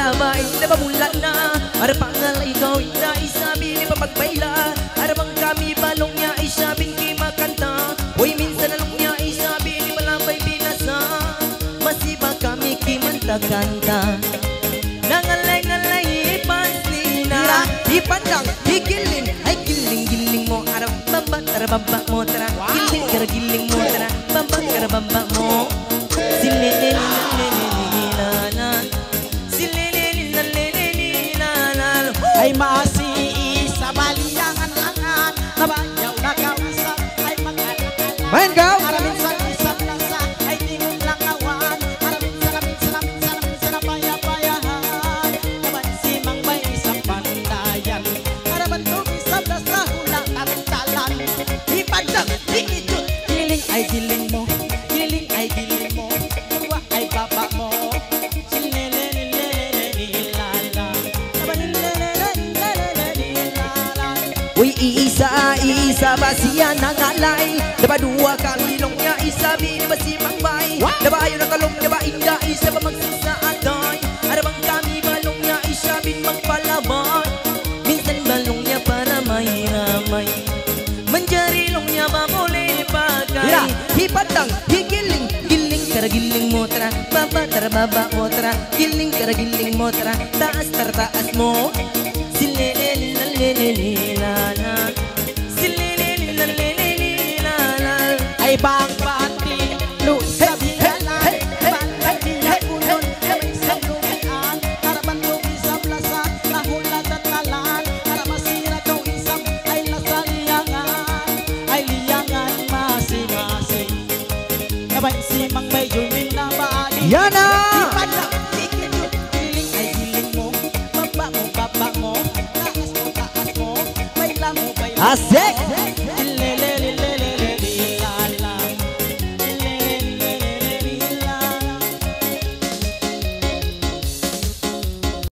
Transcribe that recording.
palabain na pamula na. Para pangalay ikaw na isabi ni papagbayla. Para bang kami balong niya isabing ki makanta. Uy minsan along niya isabi ni malabay binasa. Masiba kami ki manta-kanta. Nangalay-ngalay ipaslina. Ipandang, igiling, ay giling-giling mo. Arang bamba, tarabamba mo, tara. Giling, karagiling mo, tara. Bamba, karabamba mo. Sililililililililala. Silililililililala. Ay maasi sa baliangan angan. Nabayaw na kausap ay mag-alakalan. Main kau. Aramin sa isang lasa ay tingon lang awan. Aramin sa paya-payahan. Naman si Mang may isang pandayan. Araman to isang lasa hula karintalan. Ipandang, ikijut, giling ay giling mo. Giling ay giling mo. Tuwa ay baba mo. Silililililililala. Nabalililililililala. Uy isa basiya nangalay. Daba dua kami long niya isabi ni masimang bay. Daba ayo na kalong daba inda isa ba magsasaaday. Arabang kami balong niya isabin magpalabay. Minsan balong niya para may menjari long niya ba boleh pakai. Hipatang higiling giling karagiling mo tara. Baba tara baba mo tara. Giling karagiling mo tara. Taas tara taas mo. Silililililililala. Silililililililala. Ay bang pati lu sa biyalan pati na punon ay sa lumian harapan ko isang lasa nahulat at talan para masira ko isang ay lasa liyangan masing-masing nabay si Mang may jumin na baali Yana. ipandang ikijut giling ay giling mo baba mo taas mo may lamo Asik.